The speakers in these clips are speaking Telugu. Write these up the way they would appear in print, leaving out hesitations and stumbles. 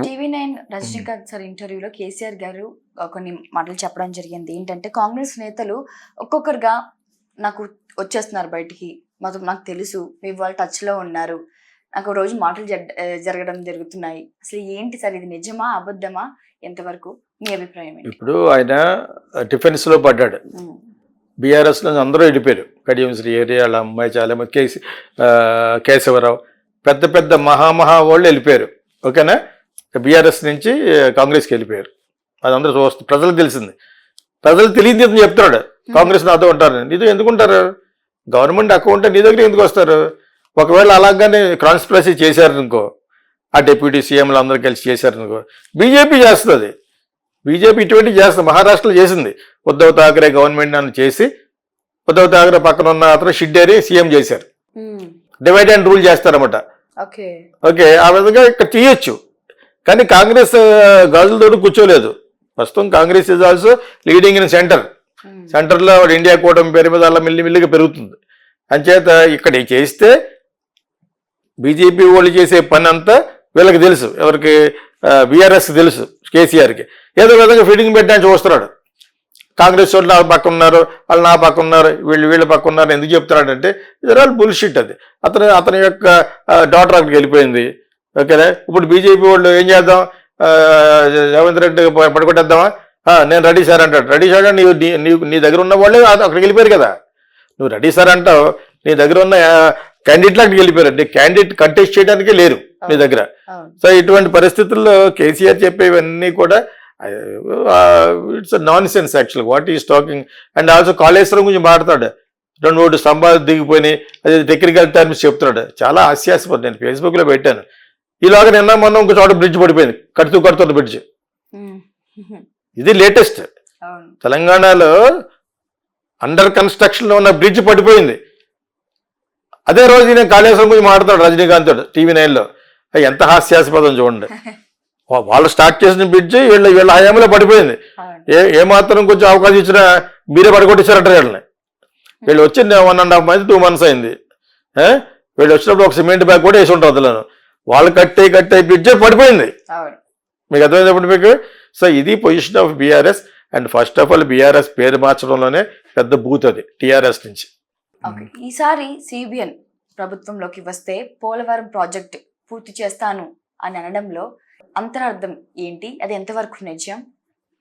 టీవీ9 రజనీకాంత్ సార్ ఇంటర్వ్యూలో కేసీఆర్ గారు కొన్ని మాటలు చెప్పడం జరిగింది. ఏంటంటే కాంగ్రెస్ నేతలు ఒక్కొక్కరుగా నాకు వచ్చేస్తున్నారు బయటికి, నాకు తెలుసు మీ వాళ్ళు టచ్లో ఉన్నారు, నాకు రోజు మాటలు జరగడం జరుగుతున్నాయి. అసలు ఏంటి సార్, ఇది నిజమా అబద్ధమా, ఎంతవరకు మీ అభిప్రాయం ఏంటి? ఇప్పుడు ఆయన డిఫెన్స్ లో పడ్డాడు, బీఆర్ఎస్ నుంచి అందరూ వెళ్ళిపోయారు. కడియం శ్రీ ఏరియాల అమ్మాయి చాలా మంది, కేశవరావు, పెద్ద పెద్ద మహా వాళ్ళు వెళ్ళిపోయారు. ఓకేనా, బీఆర్ఎస్ నుంచి కాంగ్రెస్కి వెళ్ళిపోయారు. అది అందరూ చూస్తుంది, ప్రజలకు తెలిసింది. ప్రజలు తెలియదు అని చెప్తున్నాడు, కాంగ్రెస్ నాతో ఉంటారు. నీతో ఎందుకుంటారు? గవర్నమెంట్ అకౌంట్ నీ దగ్గర ఎందుకు వస్తారు? ఒకవేళ అలాగానే కాన్స్పిరసీ చేశారనుకో, ఆ డిప్యూటీ సీఎంలు అందరూ కలిసి చేశారనుకో, బీజేపీ చేస్తుంది. బీజేపీ ఇటువంటి చేస్తుంది, మహారాష్ట్రలో చేసింది. ఉద్ధవ్ ఠాకరే గవర్నమెంట్ అని చేసి, ఉద్ధవ్ ఠాకరే పక్కన ఉన్న అతను షిడ్డేరి సీఎం చేశారు. డివైడ్ అండ్ రూల్ చేస్తారన్నమాట. ఓకే, ఆ విధంగా ఇక్కడ చేయొచ్చు. కానీ కాంగ్రెస్ గాజులతో కూర్చోలేదు. ప్రస్తుతం Congress is also leading in సెంటర్లో ఇండియా కూటమి పేరు మీద అలా మిల్లిమిల్లిగా పెరుగుతుంది. అంచేత ఇక్కడ చేస్తే బీజేపీ వాళ్ళు చేసే పని అంతా వీళ్ళకి తెలుసు, ఎవరికి? బీఆర్ఎస్కి తెలుసు, కేసీఆర్కి. ఏదో విధంగా ఫీడింగ్ పెట్టడానికి చూస్తున్నాడు. కాంగ్రెస్ వాళ్ళు నా పక్క ఉన్నారు, వాళ్ళు నా పక్క ఉన్నారు, వీళ్ళ పక్క ఉన్నారు ఎందుకు చెప్తున్నాడంటే ఇది ఆల్ బుల్షిట్. అది అతని యొక్క డాటర్ అక్కడికి వెళ్ళిపోయింది. ఓకేనా, ఇప్పుడు బీజేపీ వాళ్ళు ఏం చేద్దాం, రేవంత్ రెడ్డి పడుకొట్టేద్దామా? నేను రెడీ సార్ అంటాడు. రెడీ సార్ అంటే నీ దగ్గర ఉన్న వాళ్ళే అక్కడికి వెళ్ళిపోయారు కదా. నువ్వు రెడీ సార్ అంటావు, నీ దగ్గర ఉన్న క్యాండిడేట్లు అక్కడికి వెళ్ళిపోయారు. నీ క్యాండిడేట్ కంటెస్ట్ చేయడానికి లేరు నీ దగ్గర. సో ఇటువంటి పరిస్థితుల్లో కేసీఆర్ చెప్పేవన్నీ కూడా it's non sense actual what is talking. And also Kaleshwaram గురించి మాట్లాడతాడు, 2 స్తంభాలు దిగిపోయినాయి, అది టెక్నికల్ టర్మ్స్ చెప్తున్నాడు. చాలా హాస్యాస్పదం. నేను ఫేస్బుక్లో పెట్టాను. ఈలాగా నిన్న మొన్న ఇంకో చోట బ్రిడ్జ్ పడిపోయింది, కడుతున్న బ్రిడ్జ్. ఇది లేటెస్ట్. తెలంగాణలో అండర్ కన్స్ట్రక్షన్లో ఉన్న బ్రిడ్జ్ పడిపోయింది. అదే రోజు నేను కాళేశ్వరం గురించి మాట్లాడతాడు రజనీకాంత్ TV9లో. ఎంత హాస్యాస్పదం చూడండి. వాళ్ళు స్టార్ట్ చేసిన బ్రిడ్జ్ వీళ్ళ హయాంలో పడిపోయింది. ఏమాత్రం కొంచెం అవకాశం ఇచ్చినా మీరే పడగొట్టించారట వీళ్ళని. వీళ్ళు వచ్చి 1.5 months 2 months అయింది. వీళ్ళు వచ్చినప్పుడు ఒక సిమెంట్ బ్యాగ్ కూడా వేసి ఉంటారు అందులో. వాళ్ళు కట్టే బ్రిడ్జ్ పడిపోయింది. మీకు అర్థమైనప్పుడు మీకు. సో ఇది position of BRS. And first of all BRS పేరు మార్చడంలోనే పెద్ద బూత్ అది టీఆర్ఎస్ నుంచి. ఈసారి సిబిఎన్ ప్రభుత్వంలోకి వస్తే పోలవరం ప్రాజెక్ట్ పూర్తి చేస్తాను అని అనడంలో అంతరార్థం ఏంటి? అది ఎంతవరకు నిజం?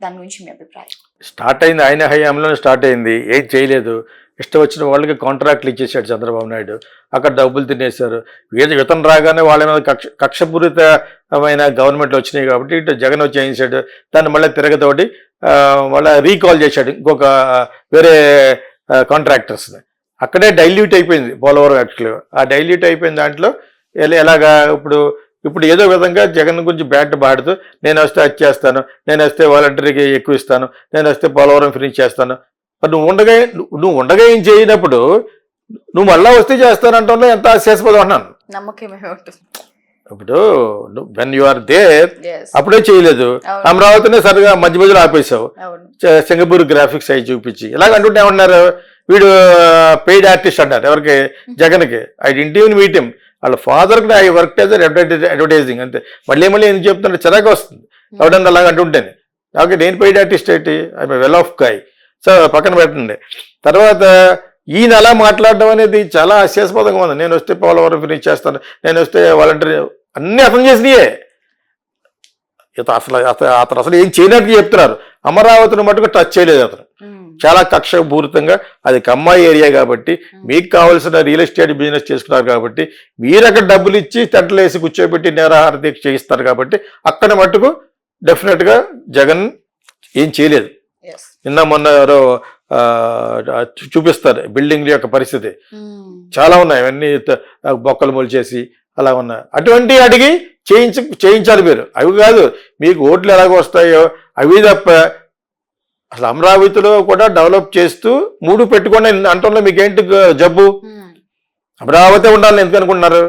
దాని గురించి మీ అభిప్రాయం. స్టార్ట్ అయింది ఆయన హయాంలోనే స్టార్ట్ అయింది. ఏం చేయలేదు, ఇష్టం వచ్చిన వాళ్ళకి కాంట్రాక్ట్లు ఇచ్చేసాడు చంద్రబాబు నాయుడు. అక్కడ డబ్బులు తినేశారు. ఇతను రాగానే వాళ్ళ మీద కక్షపూరితమైన గవర్నమెంట్లు వచ్చినాయి కాబట్టి ఇటు జగన్ వచ్చి ఏం చేశాడు, దాన్ని మళ్ళీ తిరగతోటి మళ్ళీ రీకాల్ చేశాడు ఇంకొక వేరే కాంట్రాక్టర్స్ని. అక్కడే డైల్యూట్ అయిపోయింది పోలవరం. యాక్చువల్గా ఆ డైల్యూట్ అయిపోయిన దాంట్లో ఎలాగా ఇప్పుడు ఏదో విధంగా జగన్ గురించి బ్యాట్ పాడుతూ నేను వస్తే అది చేస్తాను, నేను వస్తే వాలంటరీకి ఎక్కువ ఇస్తాను, నేను వస్తే పోలవరం ఫినిష్ చేస్తాను. మరి నువ్వు ఉండగా ఏం చేయనప్పుడు నువ్వు మళ్ళా వస్తే చేస్తానంటే ఎంత హాస్యాస్పదం అన్నాను. ఇప్పుడు వెన్ యు ఆర్ దేర్ అప్పుడే చేయలేదు. అమరావతినే సరిగా మధ్య మధ్యలో ఆపేశావు, సింగపూర్ గ్రాఫిక్స్ అవి చూపించి. ఇలాగ అంటుంటే ఏమన్నారు, వీడు పెయిడ్ ఆర్టిస్ట్ అంటారు. ఎవరికి? జగన్కి. I didn't even meet him. వాళ్ళ ఫాదర్కి ఐ వర్క్ యాజ్ అడ్వర్టైజింగ్ అంతే. మళ్ళీ ఎందుకు చెప్తుంటే చిరాకు వస్తుంది ఎవడన్నా అలాగ అంటుంటేనే. ఓకే, నేను పెయిడ్ ఆర్టిస్ట్ ఏంటి, I well of guy. So పక్కన పెట్టండి. తర్వాత ఈయన అలా మాట్లాడడం అనేది చాలా హాస్యాస్పదంగా ఉంది. నేను వస్తే పోలవరం ఫినిష్ చేస్తాను, నేను వస్తే వాలంటరీ, అన్నీ అతను చేసినాయే. అతను అసలు ఏం చేయనట్టు చెప్తున్నారు. అమరావతిని మటుకు టచ్ చేయలేదు అతను. చాలా కక్షపూరితంగా, అది కమ్మాయి ఏరియా కాబట్టి మీకు కావాల్సిన రియల్ ఎస్టేట్ బిజినెస్ చేసుకున్నారు కాబట్టి మీరు అక్కడ డబ్బులు ఇచ్చి తెంటలు వేసి కూర్చోబెట్టి నిరాహార దీక్ష చేయిస్తారు కాబట్టి అక్కడ మట్టుకు డెఫినెట్గా జగన్ ఏం చేయలేదు. నిన్న మొన్న ఎవరో చూపిస్తారు బిల్డింగ్ యొక్క పరిస్థితి చాలా ఉన్నాయి, అవన్నీ బొక్కలు మొలిచేసి అలా ఉన్నాయి. అటువంటి అడిగి చేయించాలి మీరు. అవి కాదు మీకు ఓట్లు ఎలాగ వస్తాయో అవి తప్ప. అసలు అమరావతిలో కూడా డెవలప్ చేస్తూ 3 పెట్టుకోండి అంటంలో మీకేంటి జబ్బు? అమరావతి ఉండాలని ఎందుకు అనుకుంటున్నారు?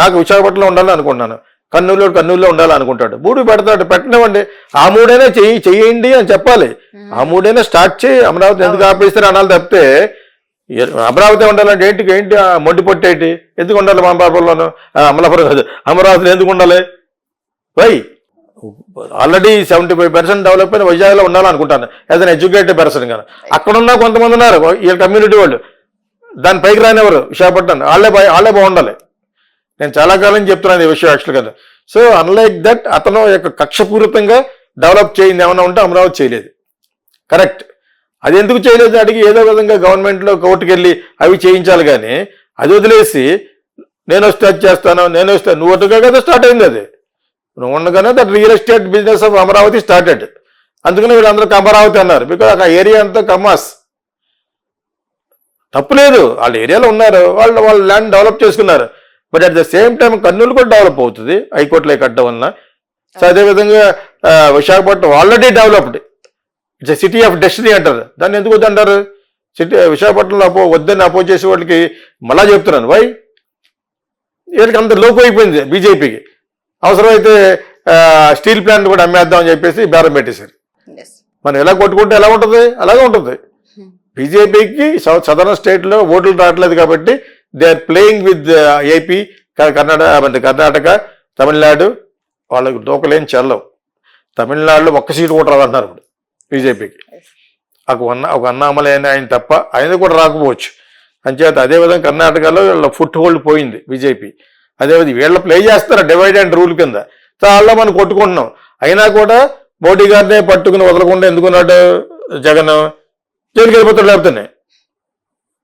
నాకు విశాఖపట్నంలో ఉండాలని అనుకుంటున్నాను, కర్నూలులో ఉండాలనుకుంటాడు. 3 పెడతాడు, పెట్టనివ్వండి. ఆ 3 చేయండి అని చెప్పాలి. ఆ 3 స్టార్ట్ చేయి. అమరావతి ఎందుకు ఆపేస్తారు అనాలి తప్పితే అమరావతి ఉండాలంటే ఏంటి మొండి పొట్టేటి ఎందుకు ఉండాలి? అమలాపురంలోను అమలాపురం కాదు, అమరావతిలో ఎందుకు ఉండాలి? వై ఆల్రెడీ 75% డెవలప్ అయిన వైజాగ్లో ఉండాలనుకుంటాను యాజ్ అన్ ఎడ్యుకేటెడ్ పర్సన్ కానీ. అక్కడ ఉన్న కొంతమంది ఉన్నారు ఈ కమ్యూనిటీ వాళ్ళు, దాని పైకి రానివ్వరు విశాఖపట్నం. వాళ్ళే బాగుండాలి. నేను చాలా కాలం చెప్తున్నాను ఈ విషయం యాక్చువల్గా. సో అన్లైక్ దట్ అతను యొక్క కక్షపూరితంగా డెవలప్ చేయింది ఏమన్నా ఉంటే అమరావతి చేయలేదు. కరెక్ట్. అది ఎందుకు చేయలేదు అడిగి ఏదో విధంగా గవర్నమెంట్లో కోర్టుకు వెళ్ళి అవి చేయించాలి. కానీ అది వదిలేసి నేను వస్తే అది చేస్తాను, నేను వస్తే నువ్వు ఒట్టుగా కదా స్టార్ట్ అయింది. అది నువ్వు ఉండగానే that real estate business of Amaravati started. అందుకని వీళ్ళందరూ అమరావతి అన్నారు. బికాజ్ ఆ ఏరియా అంతా కమ్మాస్. తప్పులేదు, వాళ్ళ ఏరియాలో ఉన్నారు, వాళ్ళ ల్యాండ్ డెవలప్ చేసుకున్నారు. But at the same time Kurnool కూడా డెవలప్ అవుతుంది హైకోర్టులో కట్టడం వలన. సో అదేవిధంగా Visakhapatnam already developed, it's city of destiny అంటారు. దాన్ని ఎందుకు వద్దంటారు? విశాఖపట్నంలో వద్దని అపోజ్ చేసే వాళ్ళకి మళ్ళా చెప్తున్నాను, వై వీళ్ళకి అంత లోపు అయిపోయింది బీజేపీకి. అవసరమైతే స్టీల్ ప్లాంట్ కూడా అమ్మేద్దామని చెప్పేసి బేరం పెట్టేశారు. మనం ఎలా కొట్టుకుంటే ఎలా ఉంటుంది అలాగే ఉంటుంది. బీజేపీకి సదరన్ స్టేట్లో ఓట్లు రావట్లేదు కాబట్టి they are playing with AP, Karnataka, Tamil Nadu. వాళ్ళకి దూకలేని చెల్లవు. తమిళనాడులో ఒక్క సీటు కూడా రాదంటున్నారు ఇప్పుడు బీజేపీకి. ఒక అన్నామలై ఆయన తప్ప ఆయన కూడా రాకపోవచ్చు. అంచేత అదేవిధంగా కర్ణాటకలో వీళ్ళ ఫుట్ హోల్డ్ పోయింది బీజేపీ. అదేవిధంగా వీళ్ళు ప్లే చేస్తారు డివైడ్ అండ్ రూల్ కింద. చాలా మనం కొట్టుకుంటున్నాం. అయినా కూడా మోడీ గారినే పట్టుకుని వదలకుండా ఎందుకున్నాడు జగన్? జైలుకి వెళ్ళిపోతాడు. లేకపోతే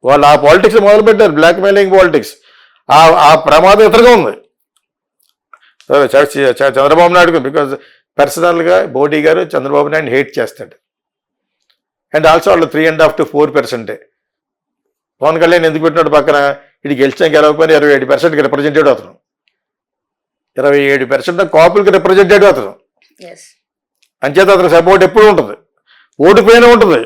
వాళ్ళు ఆ పాలిటిక్స్ మొదలుపెట్టారు, బ్లాక్ మెయిలింగ్ పాలిటిక్స్. ఆ ప్రమాదం ఎదురుగా ఉంది చంద్రబాబు నాయుడుకు. బికాజ్ పర్సనల్గా మోడీ గారు చంద్రబాబు నాయుడు హేట్ చేస్తాడు. అండ్ ఆల్సో వాళ్ళు 3.5 to 4%. పవన్ కళ్యాణ్ ఎందుకు పెట్టినాడు పక్కన? ఇది గెలిచినా గెలవకపోయినా 27% రిప్రజెంటేటివ్ అవుతాను. 27% కాపులకి రిప్రజెంటేటివ్ అవుతాను. అంచేత అతను సపోర్ట్ ఎప్పుడు ఉంటుంది, ఓడిపోయినా ఉంటుంది.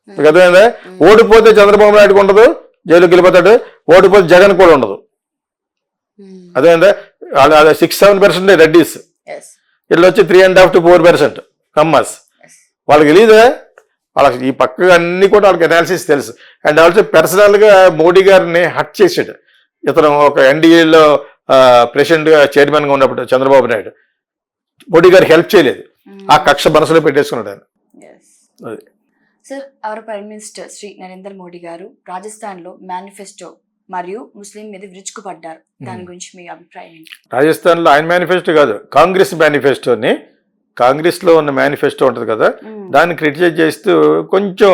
అర్థమైందా? ఓడిపోతే చంద్రబాబు నాయుడుకు ఉండదు, జైలుకి వెళ్ళిపోతాడు. ఓడిపోతే జగన్ కూడా ఉండదు. అదేందా? 6-7% రెడ్డిస్, వీళ్ళు వచ్చి 3.5 to 4% కమ్మాస్. వాళ్ళకి తెలియదా? వాళ్ళకి ఈ పక్క అన్ని కూడా వాళ్ళకి అనాలిసిస్ తెలుసు. అండ్ ఆల్సో పర్సనల్గా మోడీ గారిని హట్ చేసాడు ఇతను. ఒక ఎన్డీఏలో ప్రెసిడెంట్గా చైర్మన్గా ఉన్నప్పుడు చంద్రబాబు నాయుడు మోడీ గారికి హెల్ప్ చేయలేదు. ఆ కక్ష మనసులో పెట్టేసుకున్నాడు ఆయన. అది sir, our prime minister Shri Narendra Modi గారు రాజస్థాన్లో మేనిఫెస్టో మరియు ముస్లిం మీద విరుచుకుపడ్డారు. దాని గురించి మీ అభిప్రాయం ఏంటి? రాజస్థాన్లో ఆయన మేనిఫెస్టో కాదు, కాంగ్రెస్ మేనిఫెస్టోని, కాంగ్రెస్లో ఉన్న మేనిఫెస్టో ఉంటుంది కదా, దాన్ని క్రిటిసైజ్ చేస్తూ కొంచెం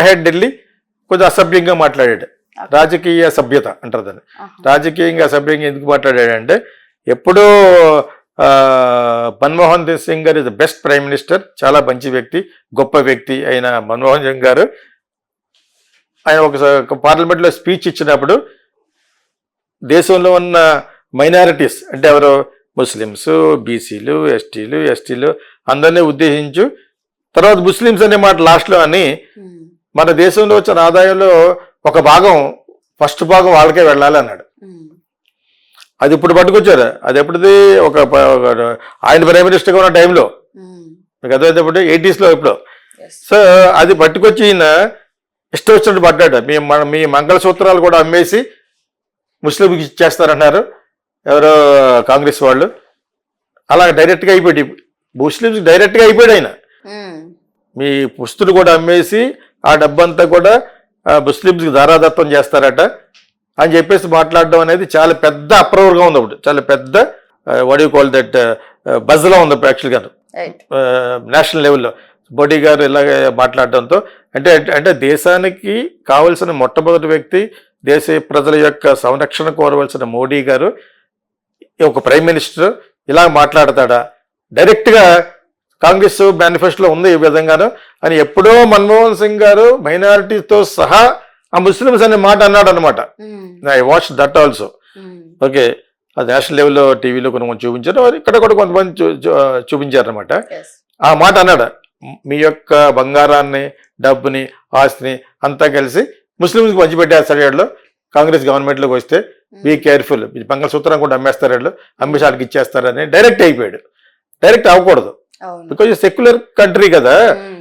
అహెడ్ వెళ్ళి కొంచెం అసభ్యంగా మాట్లాడాడు. రాజకీయ సభ్యత అంటారు దాన్ని. రాజకీయంగా అసభ్యంగా ఎందుకు మాట్లాడాడంటే, ఎప్పుడో మన్మోహన్ సింగ్ గారు is the best prime minister, చాలా మంచి వ్యక్తి, గొప్ప వ్యక్తి అయిన మన్మోహన్ సింగ్ గారు ఆయన ఒక పార్లమెంట్లో స్పీచ్ ఇచ్చినప్పుడు దేశంలో ఉన్న మైనారిటీస్ అంటే ఎవరు, ముస్లిమ్స్, బీసీలు, ఎస్టీలు అందరినీ ఉద్దేశించు, తర్వాత ముస్లిమ్స్ అనే మాట లాస్ట్లో అని, మన దేశంలో వచ్చిన ఆదాయంలో ఒక భాగం, ఫస్ట్ భాగం వాళ్ళకే వెళ్ళాలి అన్నాడు. అది ఇప్పుడు పట్టుకొచ్చారు. అది ఎప్పుడుది? ఒక ఆయన ప్రైమ్ మినిస్టర్గా ఉన్న టైంలో, మీకు అర్థమైనప్పుడు 80s ఎప్పుడో. సో అది పట్టుకొచ్చి ఈయన ఇష్టం వచ్చినట్టు పడ్డాడు. మీ మంగళసూత్రాలు కూడా అమ్మేసి ముస్లింకి ఇచ్చేస్తారన్నారు ఎవరో కాంగ్రెస్ వాళ్ళు. అలా డైరెక్ట్గా అయిపోయాడు, ముస్లింస్ డైరెక్ట్గా అయిపోయాడు ఆయన. మీ పుస్తులు కూడా అమ్మేసి ఆ డబ్బంతా కూడా ముస్లింస్కి ధారాదత్తం చేస్తారట అని చెప్పేసి మాట్లాడడం అనేది చాలా పెద్ద అప్రూవర్గా ఉంది. అప్పుడు చాలా పెద్ద వాట్ యు కాల్ దట్ బజ్లో ఉంది యాక్చువల్గా నేషనల్ లెవెల్లో మోడీ గారు ఇలాగ మాట్లాడడంతో. అంటే దేశానికి కావలసిన మొట్టమొదటి వ్యక్తి, దేశ ప్రజల యొక్క సంరక్షణ కోరవలసిన మోడీ గారు ఒక ప్రైమ్ మినిస్టర్ ఇలా మాట్లాడతాడా? డైరెక్ట్గా కాంగ్రెస్ మేనిఫెస్టోలో ఉంది ఈ విధంగాను అని ఎప్పుడో మన్మోహన్ సింగ్ గారు మైనారిటీతో సహా ఆ ముస్లిమ్స్ అనే మాట అన్నాడు అనమాట. I watch that also. Okay, అది నేషనల్ లెవెల్లో టీవీలో కొంతమంది చూపించారు, ఇక్కడ కూడా కొంతమంది చూపించారు అనమాట. ఆ మాట అన్నాడు, మీ యొక్క బంగారాన్ని, డబ్బుని, ఆస్తిని అంతా కలిసి ముస్లిమ్స్కి పంచిపెట్టేస్తారు వీళ్ళు కాంగ్రెస్ గవర్నమెంట్లోకి వస్తే, బీ కేర్ఫుల్, మంగళసూత్రం కూడా అమ్మేస్తారు వీళ్ళు, అమ్మేసి వాళ్ళకి ఇచ్చేస్తారని డైరెక్ట్ అయిపోయాడు. డైరెక్ట్ అవ్వకూడదు, బికాజ్ సెక్యులర్ కంట్రీ కదా,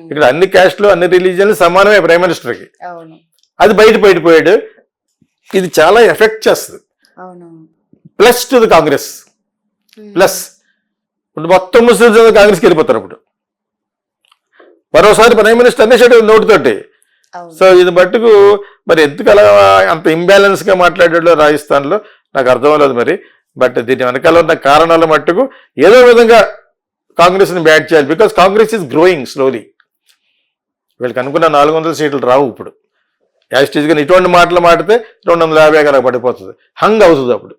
ఇక్కడ అన్ని క్యాస్ట్లు అన్ని రిలీజియన్లు సమానమే ప్రైమ్ మినిస్టర్కి. అది బయటపోయాడు. ఇది చాలా ఎఫెక్ట్ చేస్తుంది. Plus to the Congress plus ఇప్పుడు మొత్తం ముస్లిమ్స్ కాంగ్రెస్కి వెళ్ళిపోతారు ఇప్పుడు మరోసారి ప్రైమ్ మినిస్టర్ అనేసాడు నోటితోటి. సో ఇది మట్టుకు మరి ఎందుకు అలా అంత ఇంబ్యాలెన్స్గా మాట్లాడాడు రాజస్థాన్లో నాకు అర్థం అవ్వలేదు మరి. బట్ దీని వెనకాల ఉన్న కారణాల మట్టుకు ఏదో విధంగా కాంగ్రెస్ని బ్యాట్ చేయాలి. Because Congress is growing slowly. వీళ్ళకి అనుకున్న 400 సీట్లు రావు ఇప్పుడు. యాస్టీజ్గా ఇటువంటి మాటలు మాడితే 250 అలా పడిపోతుంది, హంగ్ అవుతుంది అప్పుడు.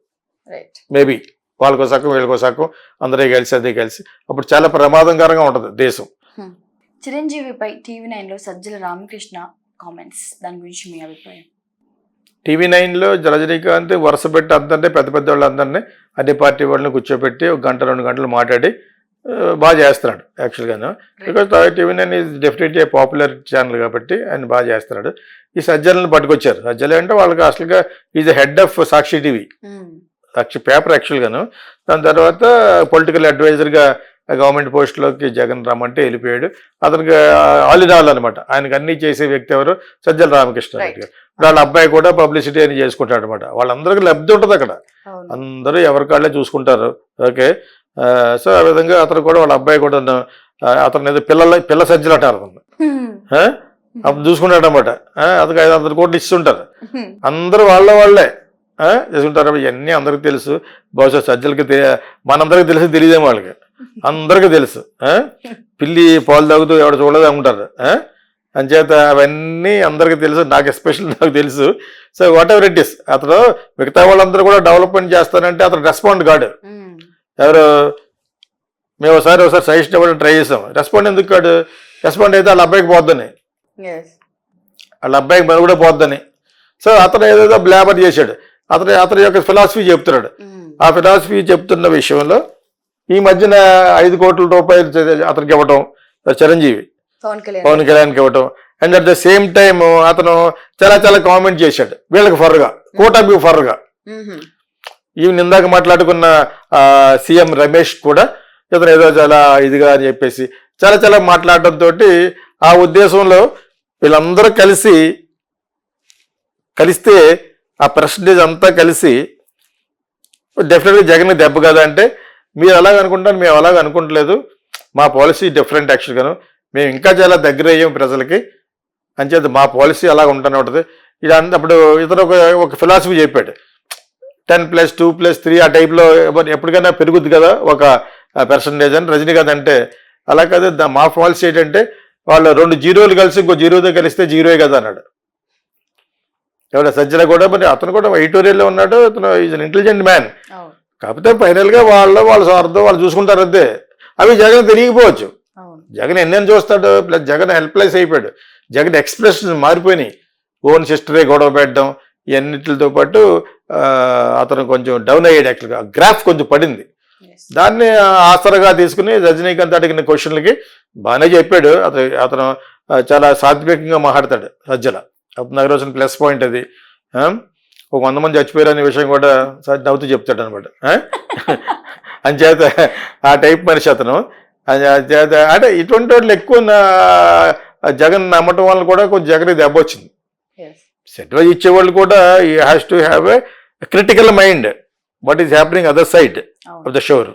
మేబీ వాళ్ళకో సగం వీళ్ళకో సగం అందరే కలిసి అదే కలిసి అప్పుడు చాలా ప్రమాదకరంగా ఉంటుంది దేశం. చిరంజీవిపై TV9లో సజ్జల రామకృష్ణ కామెంట్స్, దాని గురించి మీ అభిప్రాయం? TV9లో రజనీకాంత్ వరుస పెట్టి అందరినీ పెద్ద పెద్ద వాళ్ళందరినీ అన్ని పార్టీ వాళ్ళని కూర్చోబెట్టి 1 గంట 2 గంటలు మాట్లాడి బాగా చేస్తున్నాడు యాక్చువల్గాను. Because TV9 is definitely a popular channel కాబట్టి ఆయన బాగా చేస్తున్నాడు. ఈ సజ్జలను పట్టుకొచ్చారు. సజ్జలు అంటే వాళ్ళకి అసలుగా is the head of Sakshi TV, Sakshi paper యాక్చువల్గాను. దాని తర్వాత పొలిటికల్ అడ్వైజర్గా గవర్నమెంట్ పోస్టులోకి జగన్ రమ్మంటే వెళ్ళిపోయాడు. అతనికి ఆల్ ఇన్ ఆల్ అనమాట. ఆయనకు అన్నీ చేసే వ్యక్తి ఎవరు? సజ్జల రామకృష్ణ రెడ్డి గారు. వాళ్ళ అబ్బాయి కూడా పబ్లిసిటీ అని చేసుకుంటాడు అనమాట. వాళ్ళందరికీ లబ్ధి ఉంటుంది అక్కడ, అందరూ ఎవరి కాళ్ళే చూసుకుంటారు. ఓకే, సో ఆ విధంగా అతను కూడా వాళ్ళ అబ్బాయి కూడా అతను ఏదో పిల్ల సజ్జలు అంటారు అప్పుడు చూసుకుంటాడు అనమాట. అతనికి 500 కోట్లు ఇస్తుంటారు. అందరూ వాళ్ళే చేసుకుంటారు. ఇవన్నీ అందరికీ తెలుసు. బహుశా సజ్జలకి మనందరికీ తెలిసి తెలియదేమో వాళ్ళకి, అందరికీ తెలుసు. పిల్లి పాలు తాగుతూ ఎవడ చూడలేదు అనుకుంటారు. అంచేత అవన్నీ అందరికీ తెలుసు, నాకు ఎస్పెషల్ నాకు తెలుసు. So what ever it is, అతను మిగతా వాళ్ళందరూ కూడా డెవలప్మెంట్ చేస్తానంటే అతను రెస్పాండ్ కాడు. ఎవరు మేము ఒకసారి సజెషన్ ఇవ్వడం ట్రై చేసాం, రెస్పాండ్ ఎందుకు కాడు? రెస్పాండ్ అయితే వాళ్ళ అబ్బాయికి పోద్దని, వాళ్ళ అబ్బాయికి మరి కూడా పోద్దని. సో అతను ఏదేదో బ్లాబర్ చేశాడు. అతని యొక్క ఫిలాసఫీ చెప్తున్నాడు. ఆ ఫిలాసఫీ చెప్తున్న విషయంలో ఈ మధ్యన 5 కోట్ల రూపాయలు అతనికి ఇవ్వటం, చిరంజీవి పవన్ కళ్యాణ్కి ఇవ్వటం. And at the same time అతను చాలా కామెంట్ చేశాడు వీళ్ళకి ఫర్గా, కూటమికి ఫర్గా. ఈవెన్ ఇందాక మాట్లాడుకున్న సీఎం రమేష్ కూడా ఇతను ఏదో చాలా ఇదిగా అని చెప్పేసి చాలా మాట్లాడటంతో ఆ ఉద్దేశంలో వీళ్ళందరూ కలిస్తే ఆ పర్సంటేజ్ అంతా కలిసి డెఫినెట్గా జగన్ దెబ్బ కదా అంటే, మీరు అలాగ అనుకుంటారు, మేము అలాగ అనుకుంటలేదు, మా పాలసీ డిఫరెంట్ యాక్చువల్గాను, మేము ఇంకా చాలా దగ్గర అయ్యాం ప్రజలకి అంచేత మా పాలసీ అలాగ ఉంటూనే ఉంటుంది. ఇది అప్పుడు ఇతను ఒక ఫిలాసఫీ చెప్పాడు, 10+2+3 ఆ టైప్లో ఎప్పటికైనా పెరుగుద్ది కదా ఒక పర్సంటేజ్ అని. రజనీకాంత్ అంటే అలా కాదు, మా పాలసీ ఏంటంటే వాళ్ళు 2 జీరోలు కలిసి ఇంకో జీరోతో కలిస్తే జీరోయే కదా అన్నాడు. ఎవడ సజ్జల కూడా మరి అతను కూడా ఎడిటోరియల్లో ఉన్నాడు. అతను ఈజ్ అన్ ఇంటెలిజెంట్ మ్యాన్. కాకపోతే ఫైనల్గా వాళ్ళ స్వార్థం వాళ్ళు చూసుకుంటారు అంతే. అవి జగన్ తెలియకపోవచ్చు. జగన్ ఎన్నెన్ని చూస్తాడు, ప్లస్ జగన్ హెల్ప్లెస్ అయిపోయాడు. జగన్ ఎక్స్ప్రెషన్స్ మారిపోయినాయి. ఓన్ సిస్టరే గొడవ పెట్టడం ఇవన్నిటితో పాటు అతను కొంచెం డౌన్ అయ్యాడు. యాక్చువల్గా గ్రాఫ్ కొంచెం పడింది. దాన్ని ఆసరగా తీసుకుని రజనీకాంత్ అడిగిన క్వశ్చన్లకి బాగానే చెప్పాడు. అతను చాలా సాత్వికంగా మాట్లాడతాడు సజ్జల. అతను నాకు రోజున ప్లస్ పాయింట్ అది. ఒక 100 మంది చచ్చిపోయారు అనే విషయం కూడా నవ్వుతూ చెప్తాడు అనమాట. అంచేత ఆ టైప్ మనిషి అతను. అంచేత అంటే ఇటువంటి వాళ్ళు ఎక్కువ జగన్ నమ్మటం వల్ల కూడా కొంచెం జగన్ దెబ్బ వచ్చింది. అడ్వైజ్ ఇచ్చేవాళ్ళు కూడా has to have a critical mind what is happening other side of the shore.